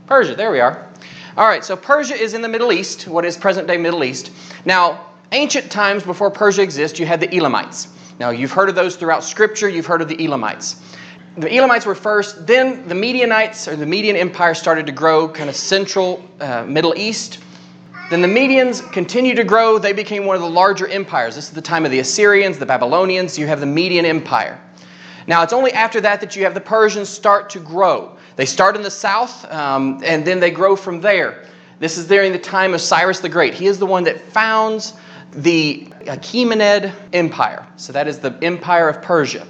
Persia, there we are. All right, so Persia is in the Middle East, what is present-day Middle East. Now, ancient times before Persia exists, you had the Elamites. Now, you've heard of those throughout Scripture. You've heard of the Elamites. The Elamites were first. Then the Medianites, or the Median Empire, started to grow, kind of central Middle East. Then the Medians continued to grow. They became one of the larger empires. This is the time of the Assyrians, the Babylonians. You have the Median Empire. Now, it's only after that that you have the Persians start to grow. They start in the south, and then they grow from there. This is during the time of Cyrus the Great. He is the one that founds the Achaemenid Empire. So that is the Empire of Persia.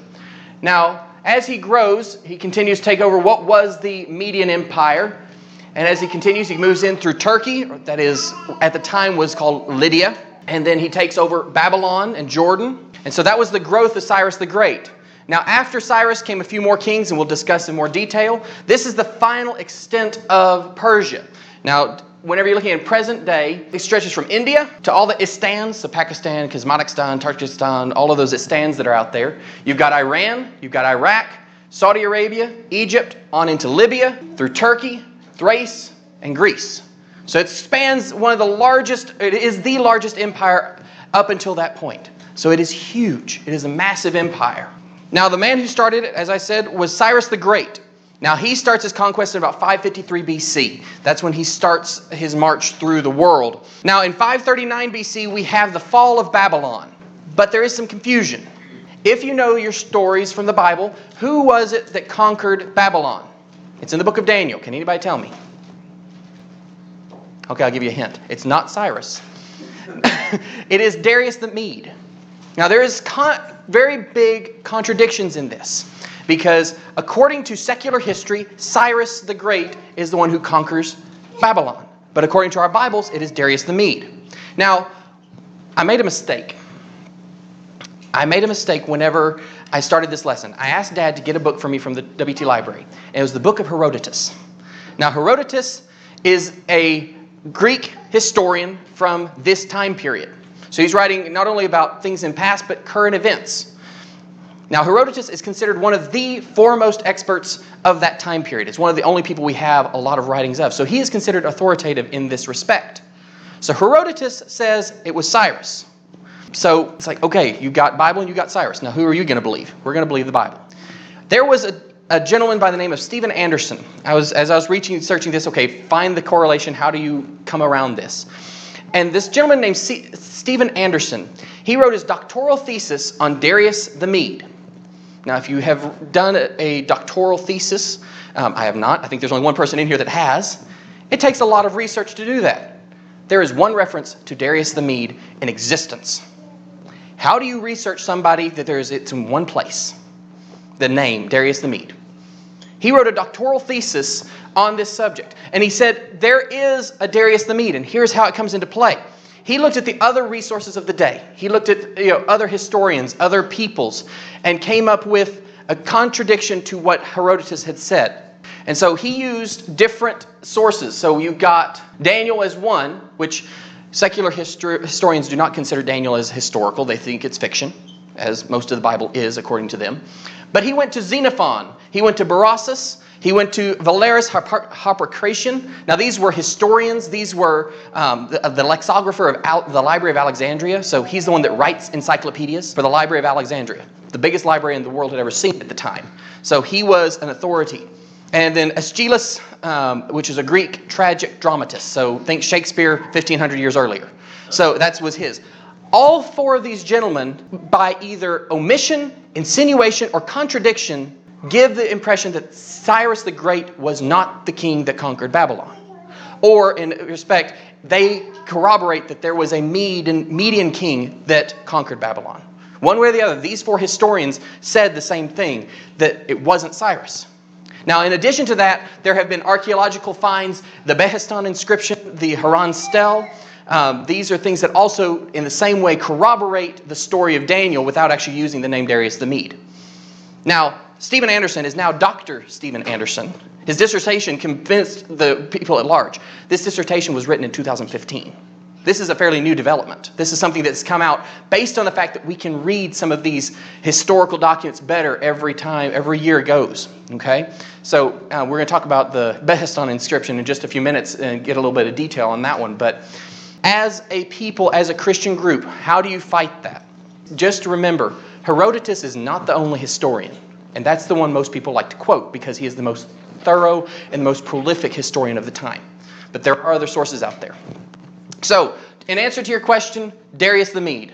Now, as he grows, he continues to take over what was the Median Empire. And as he continues, he moves in through Turkey, that is, at the time was called Lydia. And then he takes over Babylon and Jordan. And so that was the growth of Cyrus the Great. Now, after Cyrus came a few more kings, and we'll discuss in more detail. This is the final extent of Persia. Now, whenever you're looking at present day, it stretches from India to all the Istans, so Pakistan, Kazakhstan, Turkestan, all of those Istans that are out there. You've got Iran, you've got Iraq, Saudi Arabia, Egypt, on into Libya, through Turkey, Thrace, and Greece. So it spans one of the largest, it is the largest empire up until that point. So it is huge. It is a massive empire. Now, the man who started it, as I said, was Cyrus the Great. Now, he starts his conquest in about 553 BC. That's when he starts his march through the world. Now, in 539 BC, we have the fall of Babylon. But there is some confusion. If you know your stories from the Bible, who was it that conquered Babylon? It's in the book of Daniel. Can anybody tell me? Okay, I'll give you a hint. It's not Cyrus. It is Darius the Mede. Now, there is very big contradictions in this. Because according to secular history, Cyrus the Great is the one who conquers Babylon. But according to our Bibles, it is Darius the Mede. Now, I made a mistake. I made a mistake whenever I started this lesson. I asked Dad to get a book for me from the WT library. And it was the book of Herodotus. Now, Herodotus is a Greek historian from this time period. So he's writing not only about things in past, but current events. Now, Herodotus is considered one of the foremost experts of that time period. It's one of the only people we have a lot of writings of. So he is considered authoritative in this respect. So Herodotus says it was Cyrus. So it's like, okay, you got Bible and you got Cyrus. Now, who are you going to believe? We're going to believe the Bible. There was a gentleman by the name of Stephen Anderson. As I was searching this, okay, find the correlation. How do you come around this? And this gentleman named Stephen Anderson, he wrote his doctoral thesis on Darius the Mede. Now, if you have done a doctoral thesis, I have not. I think there's only one person in here that has. It takes a lot of research to do that. There is one reference to Darius the Mede in existence. How do you research somebody that it's in one place? The name, Darius the Mede. He wrote a doctoral thesis on this subject. And he said, there is a Darius the Mede, and here's how it comes into play. He looked at the other resources of the day. He looked at other historians, other peoples, and came up with a contradiction to what Herodotus had said. And so he used different sources. So you've got Daniel as one, which secular historians do not consider Daniel as historical. They think it's fiction, as most of the Bible is, according to them. But he went to Xenophon. He went to Berossus. He went to Valerius Harpocratian. Now, these were historians. These were the lexicographer of the Library of Alexandria. So he's the one that writes encyclopedias for the Library of Alexandria, the biggest library in the world had ever seen at the time. So he was an authority. And then Aeschylus, which is a Greek tragic dramatist. So think Shakespeare 1,500 years earlier. So that was his. All four of these gentlemen, by either omission, insinuation, or contradiction, give the impression that Cyrus the Great was not the king that conquered Babylon. Or, in respect, they corroborate that there was a Median king that conquered Babylon. One way or the other, these four historians said the same thing, that it wasn't Cyrus. Now, in addition to that, there have been archaeological finds, the Behestan inscription, the Haran stele. These are things that also, in the same way, corroborate the story of Daniel without actually using the name Darius the Mede. Now, Stephen Anderson is now Dr. Stephen Anderson. His dissertation convinced the people at large. This dissertation was written in 2015. This is a fairly new development. This is something that's come out based on the fact that we can read some of these historical documents better every year it goes. Okay? So we're going to talk about the Behestan inscription in just a few minutes and get a little bit of detail on that one. But as a people, as a Christian group, how do you fight that? Just remember, Herodotus is not the only historian. And that's the one most people like to quote because he is the most thorough and the most prolific historian of the time. But there are other sources out there. So, in answer to your question, Darius the Mede.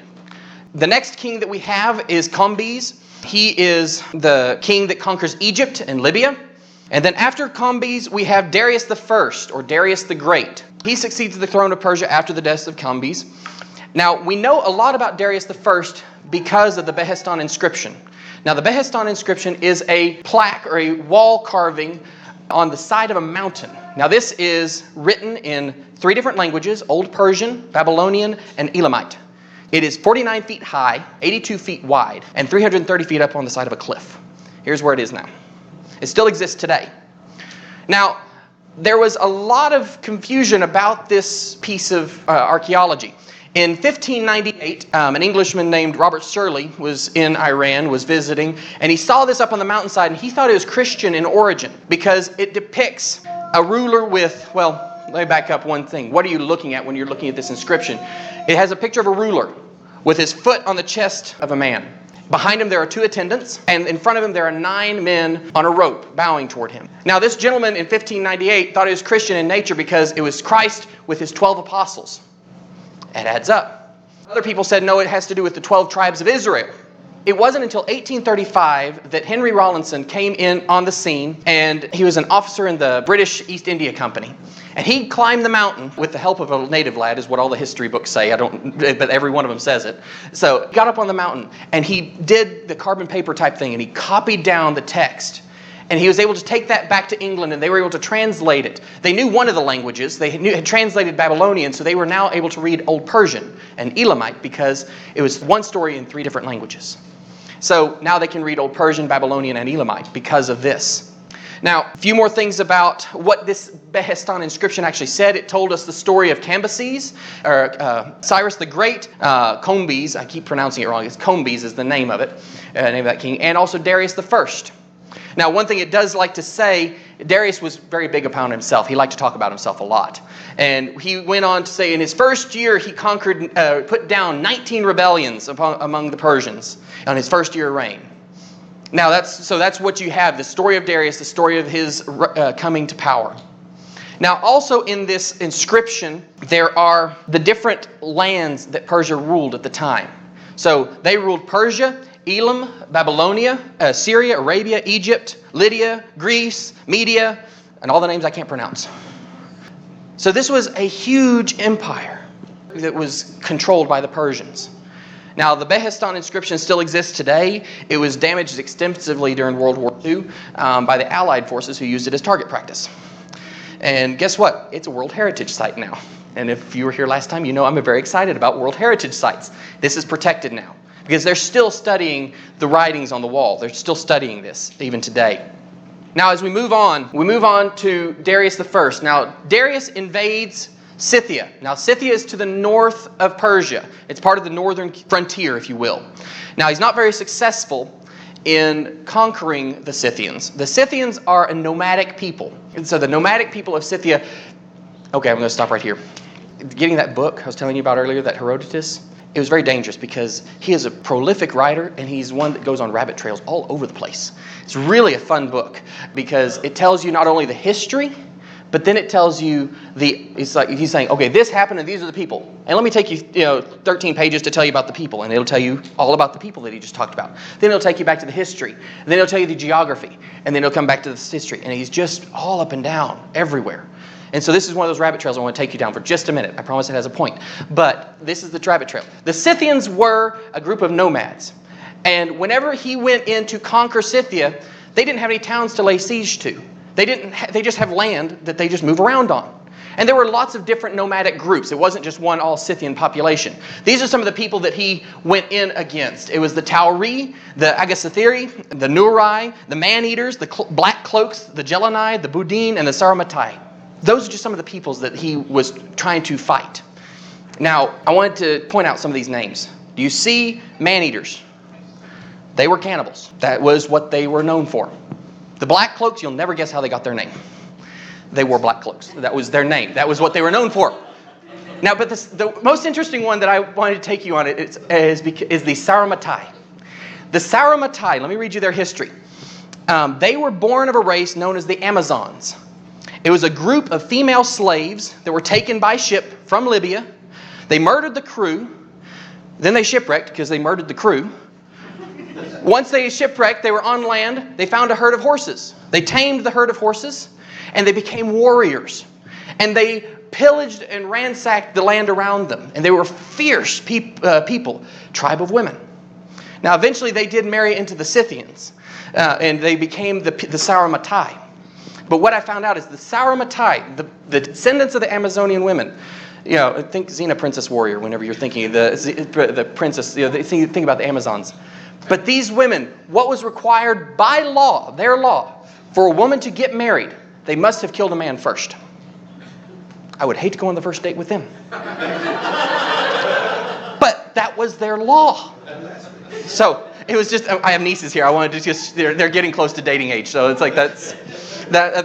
The next king that we have is Cambyses. He is the king that conquers Egypt and Libya. And then after Cambyses, we have Darius the First, or Darius the Great. He succeeds the throne of Persia after the death of Cambyses. Now, we know a lot about Darius the First because of the Behestan inscription. Now, the Behestan inscription is a plaque or a wall carving on the side of a mountain. Now, this is written in 3 different languages: Old Persian, Babylonian, and Elamite. It is 49 feet high, 82 feet wide, and 330 feet up on the side of a cliff. Here's where it is now. It still exists today. Now, there was a lot of confusion about this piece of archaeology. In 1598, an Englishman named Robert Surley was in Iran, was visiting, and he saw this up on the mountainside, and he thought it was Christian in origin because it depicts a ruler with, well, let me back up one thing. What are you looking at when you're looking at this inscription? It has a picture of a ruler with his foot on the chest of a man. Behind him there are 2 attendants, and in front of him there are 9 men on a rope bowing toward him. Now, this gentleman in 1598 thought it was Christian in nature because it was Christ with his 12 apostles. It adds up. Other people said, no, it has to do with the 12 tribes of Israel. It wasn't until 1835 that Henry Rawlinson came in on the scene, and he was an officer in the British East India Company. And he climbed the mountain with the help of a native lad, is what all the history books say. But every one of them says it. So he got up on the mountain, and he did the carbon paper type thing, and he copied down the text. And he was able to take that back to England, and they were able to translate it. They knew one of the languages. They had translated Babylonian, so they were now able to read Old Persian and Elamite because it was one story in 3 different languages. So now they can read Old Persian, Babylonian, and Elamite because of this. Now, a few more things about what this Behestan inscription actually said. It told us the story of Cambyses, or Cyrus the Great, Cambyses. I keep pronouncing it wrong. It's Cambyses is the name of it, name of that king, and also Darius the First. Now, one thing it does like to say, Darius was very big upon himself. He liked to talk about himself a lot. And he went on to say in his first year, he conquered, put down 19 rebellions among the Persians on his first year of reign. Now, that's what you have, the story of Darius, the story of his coming to power. Now, also in this inscription, there are the different lands that Persia ruled at the time. So they ruled Persia, Elam, Babylonia, Syria, Arabia, Egypt, Lydia, Greece, Media, and all the names I can't pronounce. So this was a huge empire that was controlled by the Persians. Now, the Behestan inscription still exists today. It was damaged extensively during World War II by the Allied forces who used it as target practice. And guess what? It's a World Heritage Site now. And if you were here last time, you know I'm very excited about World Heritage Sites. This is protected now because they're still studying the writings on the wall. They're still studying this even today. Now, as we move on to Darius the First. Now, Darius invades Scythia. Now, Scythia is to the north of Persia. It's part of the northern frontier, if you will. Now, he's not very successful in conquering the Scythians. The Scythians are a nomadic people. And so the nomadic people of Scythia... Okay, I'm going to stop right here. Getting that book I was telling you about earlier, that Herodotus, it was very dangerous because he is a prolific writer and he's one that goes on rabbit trails all over the place. It's really a fun book because it tells you not only the history, but then it tells you it's like he's saying, okay, this happened and these are the people. And let me take you 13 pages to tell you about the people. And it'll tell you all about the people that he just talked about. Then it'll take you back to the history. And then it'll tell you the geography. And then it'll come back to the history. And he's just all up and down everywhere. And so this is one of those rabbit trails I want to take you down for just a minute. I promise it has a point. But this is the rabbit trail. The Scythians were a group of nomads. And whenever he went in to conquer Scythia, they didn't have any towns to lay siege to. They just have land that they just move around on. And there were lots of different nomadic groups. It wasn't just one all Scythian population. These are some of the people that he went in against. It was the Tauri, the Agasathiri, the Nuri, the Man-Eaters, the Black Cloaks, the Jelani, the Budin, and the Sarmatai. Those are just some of the peoples that he was trying to fight. Now, I wanted to point out some of these names. Do you see man-eaters? They were cannibals. That was what they were known for. The black cloaks, you'll never guess how they got their name. They wore black cloaks. That was their name. That was what they were known for. Now, but the most interesting one that I wanted to take you on is the Sarmatai. The Sarmatai, let me read you their history. They were born of a race known as the Amazons. It was a group of female slaves that were taken by ship from Libya. They murdered the crew. Then they shipwrecked because they murdered the crew. Once they shipwrecked, they were on land. They found a herd of horses. They tamed the herd of horses, and they became warriors. And they pillaged and ransacked the land around them. And they were fierce people, tribe of women. Now, eventually, they did marry into the Scythians, and they became the Sarmatai. But what I found out is the Sarmatai, the descendants of the Amazonian women. You know, think Xena, Princess Warrior, whenever you're thinking of the princess, you know, think about the Amazons. But these women, what was required by law, their law, for a woman to get married, they must have killed a man first. I would hate to go on the first date with them. But that was their law. So it was just, I have nieces here. I wanted to just, they're getting close to dating age. So it's like that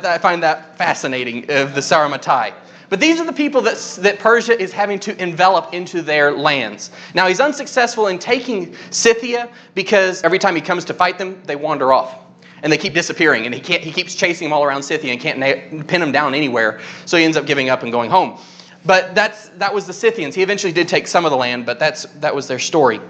I find that fascinating, of the Sarmatai. But these are the people that Persia is having to envelop into their lands. Now, he's unsuccessful in taking Scythia because every time he comes to fight them, they wander off. And they keep disappearing. And he keeps chasing them all around Scythia and can't pin them down anywhere. So he ends up giving up and going home. But that was the Scythians. He eventually did take some of the land, but that was their story.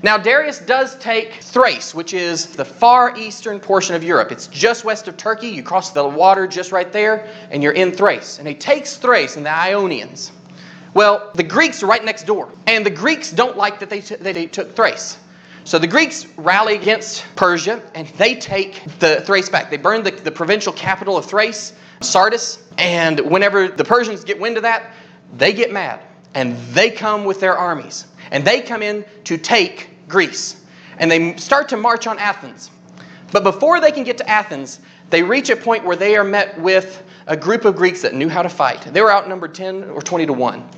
Now, Darius does take Thrace, which is the far eastern portion of Europe. It's just west of Turkey. You cross the water just right there, and you're in Thrace. And he takes Thrace and the Ionians. Well, the Greeks are right next door. And the Greeks don't like that they took Thrace. So the Greeks rally against Persia, and they take the Thrace back. They burn the provincial capital of Thrace, Sardis. And whenever the Persians get wind of that, they get mad. And they come with their armies. And they come in to take Greece. And they start to march on Athens. But before they can get to Athens, they reach a point where they are met with a group of Greeks that knew how to fight. They were outnumbered 10 or 20 to 1.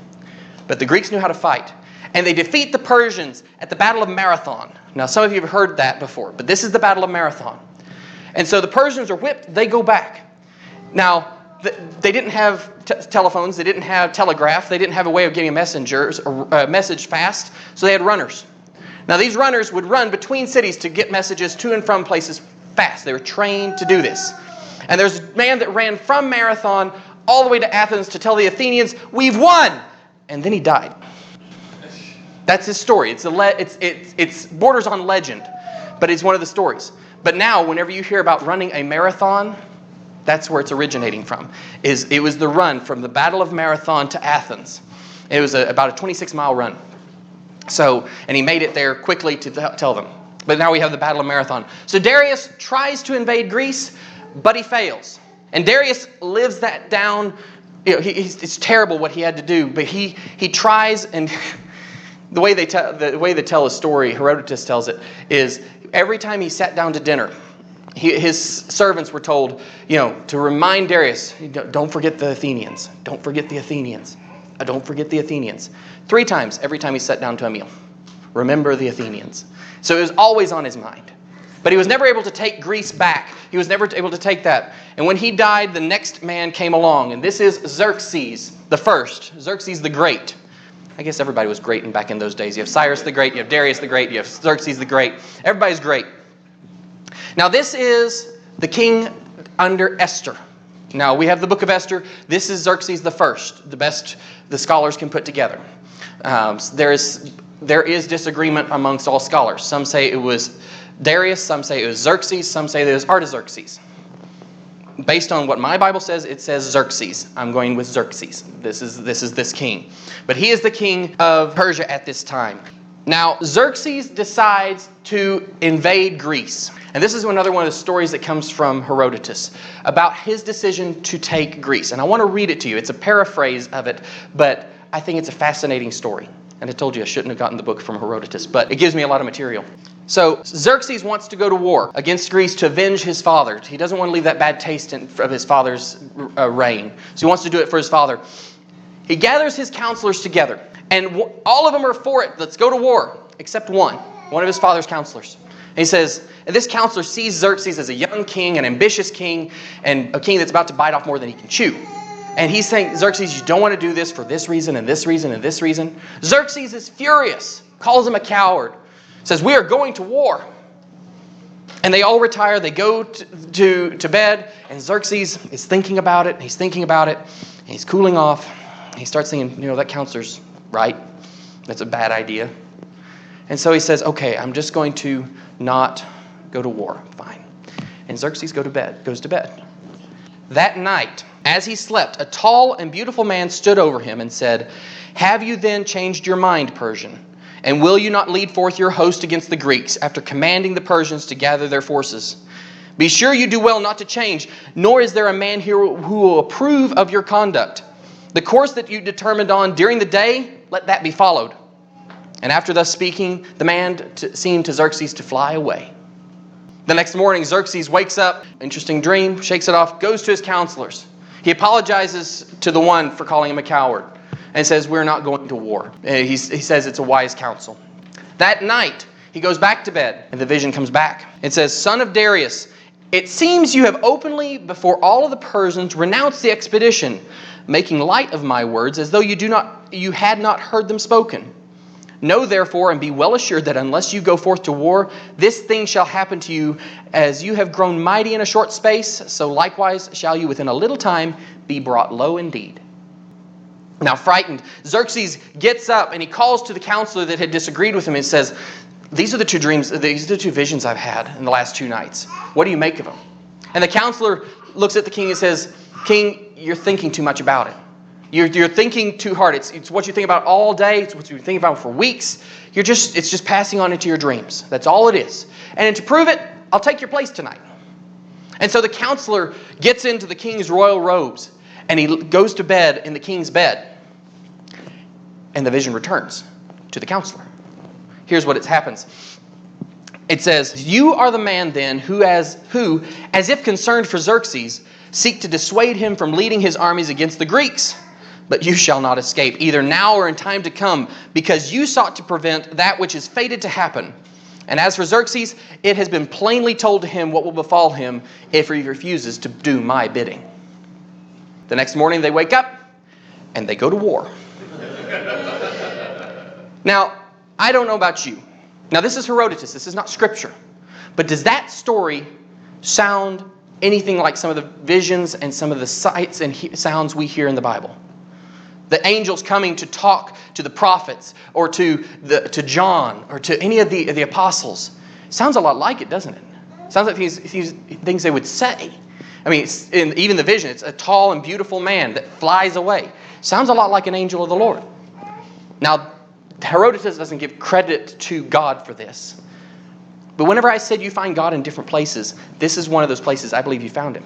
But the Greeks knew how to fight. And they defeat the Persians at the Battle of Marathon. Now, some of you have heard that before, but this is the Battle of Marathon. And so the Persians are whipped. They go back. Now, they didn't have telephones. They didn't have telegraph. They didn't have a way of getting a message fast. So they had runners. Now, these runners would run between cities to get messages to and from places fast. They were trained to do this. And there's a man that ran from Marathon all the way to Athens to tell the Athenians, "We've won!" And then he died. That's his story. It's borders on legend, but it's one of the stories. But now, whenever you hear about running a marathon, that's where it's originating from. It was the run from the Battle of Marathon to Athens. It was about a 26-mile run. So, and he made it there quickly to tell them. But now we have the Battle of Marathon. So Darius tries to invade Greece, but he fails. And Darius lives that down. You know, it's terrible what he had to do, but he tries, and the way they tell his story, Herodotus tells it, is every time he sat down to dinner, his servants were told, to remind Darius, don't forget the Athenians. Don't forget the Athenians. Don't forget the Athenians. 3 times every time he sat down to a meal. Remember the Athenians. So it was always on his mind. But he was never able to take Greece back. He was never able to take that. And when he died, the next man came along. And this is Xerxes the First. Xerxes the Great. I guess everybody was great back in those days. You have Cyrus the Great, you have Darius the Great, you have Xerxes the Great. Everybody's great. Now this is the king under Esther. Now we have the book of Esther. This is Xerxes the First, the best the scholars can put together. There is disagreement amongst all scholars. Some say it was Darius, some say it was Xerxes, some say it was Artaxerxes. Based on what my Bible says, it says Xerxes. I'm going with Xerxes. This is this king. But he is the king of Persia at this time. Now, Xerxes decides to invade Greece. And this is another one of the stories that comes from Herodotus about his decision to take Greece. And I want to read it to you. It's a paraphrase of it, but I think it's a fascinating story. And I told you I shouldn't have gotten the book from Herodotus, but it gives me a lot of material. So Xerxes wants to go to war against Greece to avenge his father. He doesn't want to leave that bad taste of his father's reign. So he wants to do it for his father. He gathers his counselors together, and all of them are for it. Let's go to war, except one of his father's counselors. And he says, and this counselor sees Xerxes as a young king, an ambitious king, and a king that's about to bite off more than he can chew. And he's saying, Xerxes, you don't want to do this for this reason and this reason and this reason. Xerxes is furious, calls him a coward, says, we are going to war. And they all retire, they go to bed, and Xerxes is thinking about it, and he's thinking about it, and he's cooling off. And he starts thinking, that counselor's right. That's a bad idea. And so he says, okay, I'm just going to not go to war. Fine. And Xerxes goes to bed. That night, as he slept, a tall and beautiful man stood over him and said, have you then changed your mind, Persian? And will you not lead forth your host against the Greeks, after commanding the Persians to gather their forces? Be sure you do well not to change, nor is there a man here who will approve of your conduct. The course that you determined on during the day, let that be followed. And after thus speaking, the man seemed to Xerxes to fly away. The next morning, Xerxes wakes up, interesting dream, shakes it off, goes to his counselors. He apologizes to the one for calling him a coward and says, we're not going to war. He says it's a wise counsel. That night, he goes back to bed, and the vision comes back. It says, son of Darius, it seems you have openly, before all of the Persians, renounced the expedition, making light of my words, as though you had not heard them spoken. Know therefore, and be well assured that unless you go forth to war, this thing shall happen to you. As you have grown mighty in a short space, so likewise shall you within a little time be brought low indeed. Now frightened, Xerxes gets up and he calls to the counselor that had disagreed with him and says, these are the two dreams, these are the two visions I've had in the last 2 nights. What do you make of them? And the counselor looks at the king and says, King, you're thinking too much about it. You're thinking too hard. It's what you think about all day. It's what you think about for weeks. It's just passing on into your dreams. That's all it is. And to prove it, I'll take your place tonight. And so the counselor gets into the king's royal robes and he goes to bed in the king's bed. And the vision returns to the counselor. Here's what happens. It says, you are the man then who, as if concerned for Xerxes, seek to dissuade him from leading his armies against the Greeks. But you shall not escape, either now or in time to come, because you sought to prevent that which is fated to happen. And as for Xerxes, it has been plainly told to him what will befall him if he refuses to do my bidding. The next morning they wake up and they go to war. Now, I don't know about you. Now, this is Herodotus. This is not scripture. But does that story sound anything like some of the visions and some of the sights and sounds we hear in the Bible? The angels coming to talk to the prophets or to John or to any of the apostles. Sounds a lot like it, doesn't it? Sounds like these things they would say. I mean, even the vision, it's a tall and beautiful man that flies away. Sounds a lot like an angel of the Lord. Now, Herodotus doesn't give credit to God for this. But whenever I said you find God in different places, this is one of those places I believe you found him.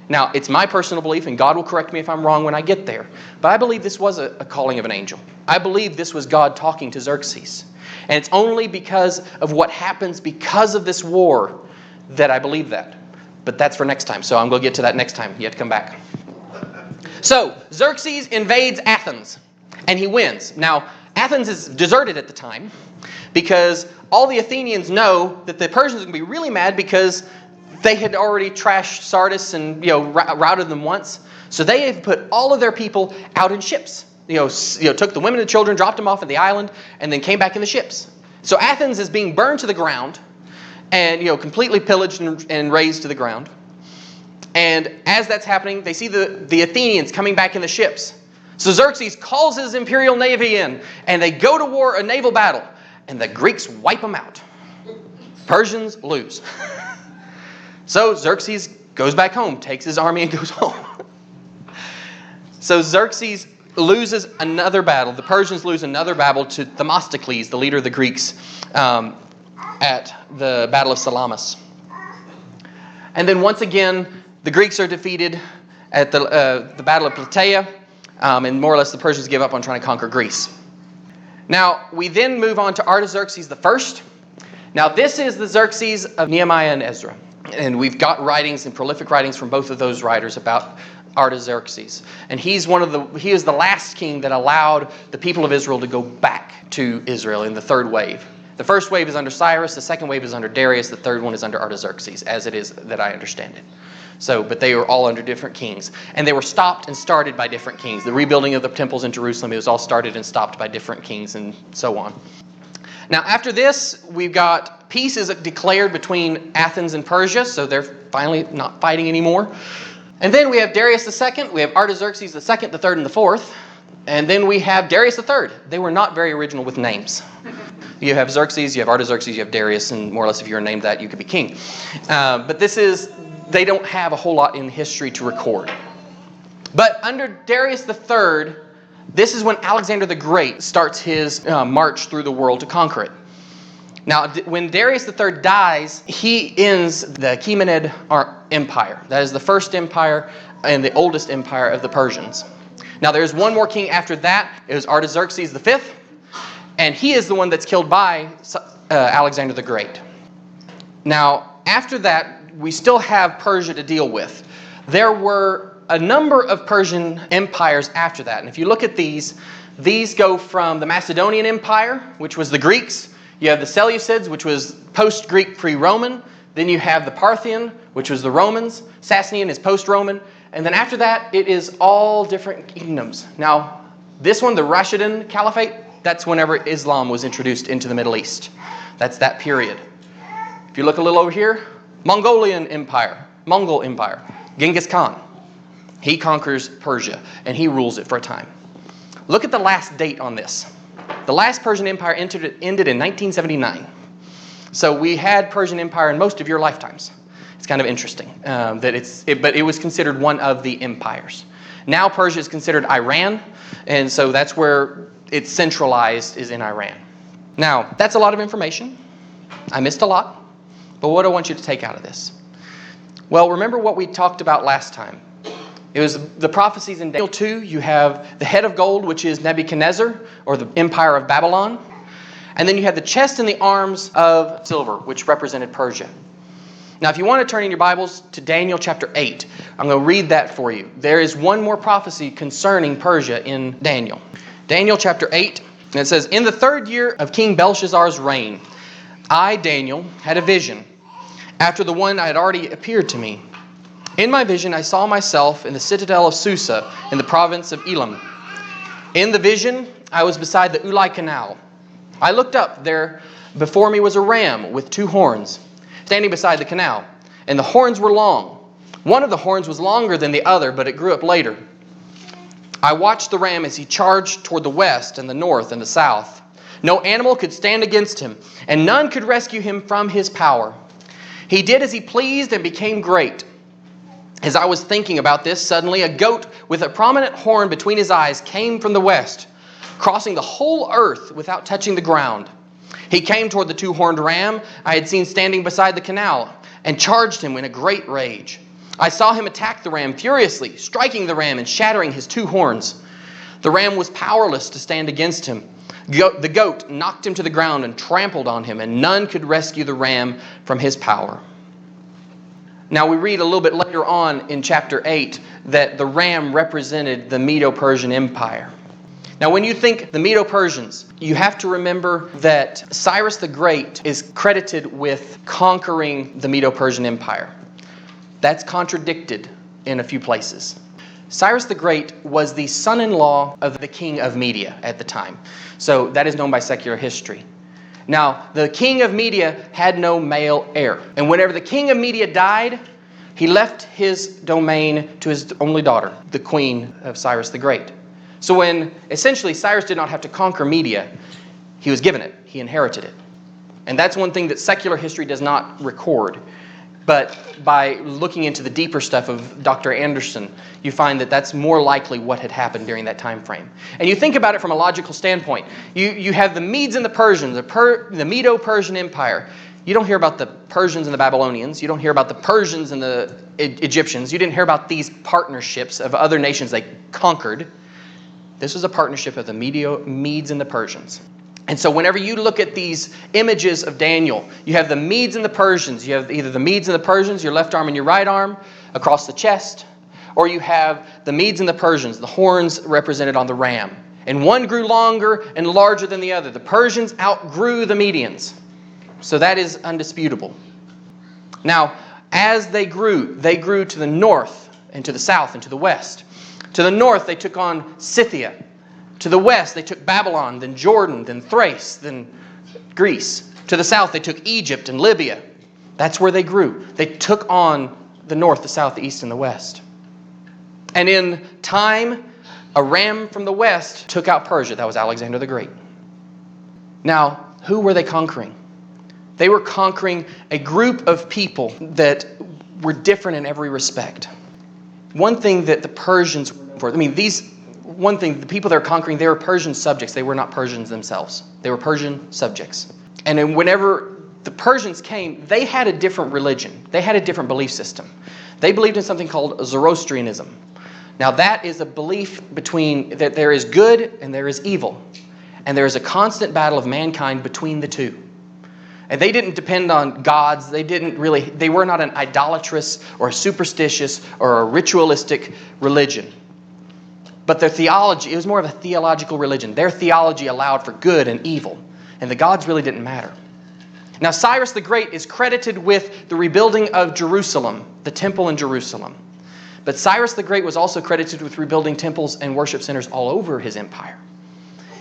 Now, it's my personal belief, and God will correct me if I'm wrong when I get there. But I believe this was a calling of an angel. I believe this was God talking to Xerxes. And it's only because of what happens because of this war that I believe that. But that's for next time. So I'm going to get to that next time. You have to come back. So, Xerxes invades Athens, and he wins. Now, Athens is deserted at the time because all the Athenians know that the Persians are going to be really mad because they had already trashed Sardis and routed them once. So they have put all of their people out in ships. Took the women and children, dropped them off at the island, and then came back in the ships. So Athens is being burned to the ground and completely pillaged and razed to the ground. And as that's happening, they see the Athenians coming back in the ships. So Xerxes calls his imperial navy in, and they go to war, a naval battle, and the Greeks wipe them out. Persians lose. So Xerxes goes back home, takes his army and goes home. So Xerxes loses another battle. The Persians lose another battle to Themistocles, the leader of the Greeks, at the Battle of Salamis. And then once again, the Greeks are defeated at the Battle of Plataea, and more or less the Persians give up on trying to conquer Greece. Now, we then move on to Artaxerxes I. Now, this is the Xerxes of Nehemiah and Ezra. And we've got writings and prolific writings from both of those writers about Artaxerxes. And he is the last king that allowed the people of Israel to go back to Israel in the third wave. The first wave is under Cyrus, the second wave is under Darius, the third one is under Artaxerxes, as it is that I understand it. So, but they were all under different kings. And they were stopped and started by different kings. The rebuilding of the temples in Jerusalem, it was all started and stopped by different kings and so on. Now, after this, we've got peace is declared between Athens and Persia, so they're finally not fighting anymore. And then we have Darius II, we have Artaxerxes II, the third, and the fourth. And then we have Darius III. They were not very original with names. You have Xerxes, you have Artaxerxes, you have Darius, and more or less if you were named that, you could be king. But they don't have a whole lot in history to record. But under Darius III, this is when Alexander the Great starts his march through the world to conquer it. Now, when Darius III dies, he ends the Achaemenid Empire. That is the first empire and the oldest empire of the Persians. Now, there's one more king after that. It was Artaxerxes V, and he is the one that's killed by Alexander the Great. Now, after that, we still have Persia to deal with. There were a number of Persian empires after that. And if you look at these go from the Macedonian Empire, which was the Greeks. You have the Seleucids, which was post-Greek, pre-Roman. Then you have the Parthian, which was the Romans. Sasanian is post-Roman. And then after that, it is all different kingdoms. Now, this one, the Rashidun Caliphate, that's whenever Islam was introduced into the Middle East. That's that period. If you look a little over here, Mongol Empire, Genghis Khan. He conquers Persia, and he rules it for a time. Look at the last date on this. The last Persian Empire ended in 1979. So we had Persian Empire in most of your lifetimes. It's kind of interesting but it was considered one of the empires. Now Persia is considered Iran, and so that's where it's centralized, is in Iran. Now, that's a lot of information. I missed a lot, but what do I want you to take out of this? Well, remember what we talked about last time. It was the prophecies in Daniel 2. You have the head of gold, which is Nebuchadnezzar, or the empire of Babylon. And then you have the chest and the arms of silver, which represented Persia. Now, if you want to turn in your Bibles to Daniel chapter 8, I'm going to read that for you. There is one more prophecy concerning Persia in Daniel. Daniel chapter 8, and it says, "In the third year of King Belshazzar's reign, I, Daniel, had a vision, after the one I had already appeared to me. In my vision, I saw myself in the citadel of Susa, in the province of Elam. In the vision, I was beside the Ulai Canal. I looked up. There before me was a ram with 2 horns, standing beside the canal, and the horns were long. One of the horns was longer than the other, but it grew up later. I watched the ram as he charged toward the west and the north and the south. No animal could stand against him, and none could rescue him from his power. He did as he pleased and became great. As I was thinking about this, suddenly a goat with a prominent horn between his eyes came from the west, crossing the whole earth without touching the ground. He came toward the 2-horned ram I had seen standing beside the canal, and charged him in a great rage. I saw him attack the ram furiously, striking the ram and shattering his 2 horns. The ram was powerless to stand against him. The goat knocked him to the ground and trampled on him, and none could rescue the ram from his power." Now we read a little bit later on in chapter 8 that the ram represented the Medo-Persian Empire. Now when you think the Medo-Persians, you have to remember that Cyrus the Great is credited with conquering the Medo-Persian Empire. That's contradicted in a few places. Cyrus the Great was the son-in-law of the king of Media at the time. So that is known by secular history. Now, the king of Media had no male heir. And whenever the king of Media died, he left his domain to his only daughter, the queen of Cyrus the Great. So when essentially Cyrus did not have to conquer Media, he was given it. He inherited it. And that's one thing that secular history does not record. But by looking into the deeper stuff of Dr. Anderson, you find that that's more likely what had happened during that time frame. And you think about it from a logical standpoint. You have the Medes and the Persians, the Medo-Persian Empire. You don't hear about the Persians and the Babylonians. You don't hear about the Persians and the Egyptians. You didn't hear about these partnerships of other nations they conquered. This was a partnership of the Medes and the Persians. And so whenever you look at these images of Daniel, you have the Medes and the Persians. You have either the Medes and the Persians, your left arm and your right arm, across the chest. or you have the Medes and the Persians, the horns represented on the ram. And one grew longer and larger than the other. The Persians outgrew the Medians. So that is undisputable. Now, as they grew to the north and to the south and to the west. To the north, they took on Scythia. To the west, they took Babylon, then Jordan, then Thrace, then Greece. To the south, they took Egypt and Libya. That's where they grew. They took on the north, the south, the east, and the west. And in time, a ram from the west took out Persia. That was Alexander the Great. Now, who were they conquering? They were conquering a group of people that were different in every respect. One thing that the Persians were, the people they were conquering, they were Persian subjects. They were not Persians themselves. They were Persian subjects. And then whenever the Persians came, they had a different religion. They had a different belief system. They believed in something called Zoroastrianism. Now that is a belief that there is good and there is evil. And there is a constant battle of mankind between the two. And they didn't depend on gods. They were not an idolatrous or a superstitious or a ritualistic religion. But their theology, it was more of a theological religion. Their theology allowed for good and evil. And the gods really didn't matter. Now Cyrus the Great is credited with the rebuilding of Jerusalem, the temple in Jerusalem. But Cyrus the Great was also credited with rebuilding temples and worship centers all over his empire.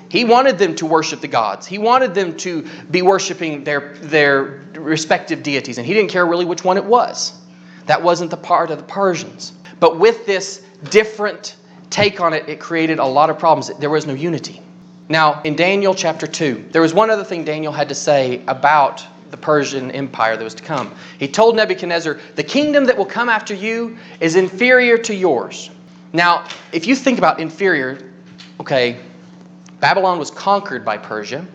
He wanted them to worship the gods. He wanted them to be worshiping their respective deities. And he didn't care really which one it was. That wasn't the part of the Persians. But with this different take on it, it created a lot of problems. There was no unity. Now, in Daniel chapter 2, there was one other thing Daniel had to say about the Persian Empire that was to come. He told Nebuchadnezzar, the kingdom that will come after you is inferior to yours. Now, if you think about inferior, okay, Babylon was conquered by Persia.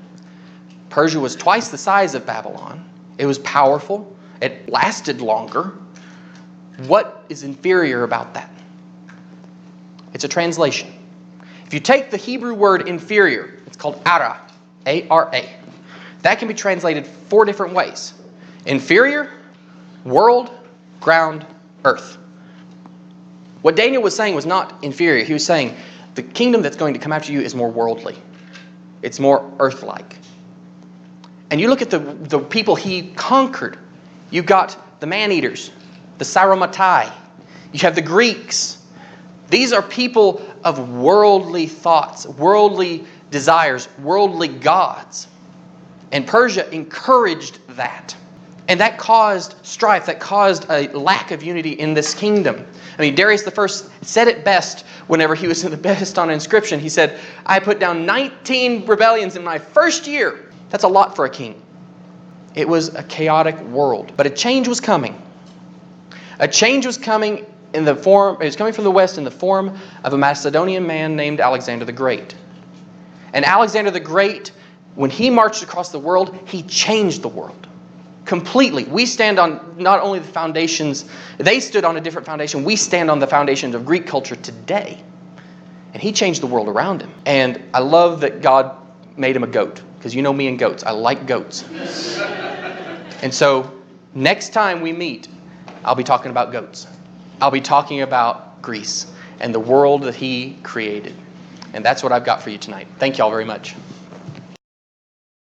Persia was twice the size of Babylon. It was powerful. It lasted longer. What is inferior about that? It's a translation. If you take the Hebrew word inferior, it's called ara, A-R-A. That can be translated 4 different ways. Inferior, world, ground, earth. What Daniel was saying was not inferior. He was saying the kingdom that's going to come after you is more worldly. It's more earth-like. And you look at the people he conquered. You've got the man-eaters, the Saromatai. You have the Greeks. These are people of worldly thoughts, worldly desires, worldly gods. And Persia encouraged that. And that caused strife, that caused a lack of unity in this kingdom. I mean, Darius I said it best whenever he was in the best on inscription. He said, I put down 19 rebellions in my first year. That's a lot for a king. It was a chaotic world. But a change was coming. A change was coming it was coming from the west in the form of a Macedonian man named Alexander the Great. And Alexander the Great, when he marched across the world, he changed the world completely. We stand on not only the foundations, they stood on a different foundation, we stand on the foundations of Greek culture today. And he changed the world around him. And I love that God made him a goat, because you know me and goats. I like goats. And so next time we meet, I'll be talking about goats. I'll be talking about Greece and the world that he created. And that's what I've got for you tonight. Thank you all very much.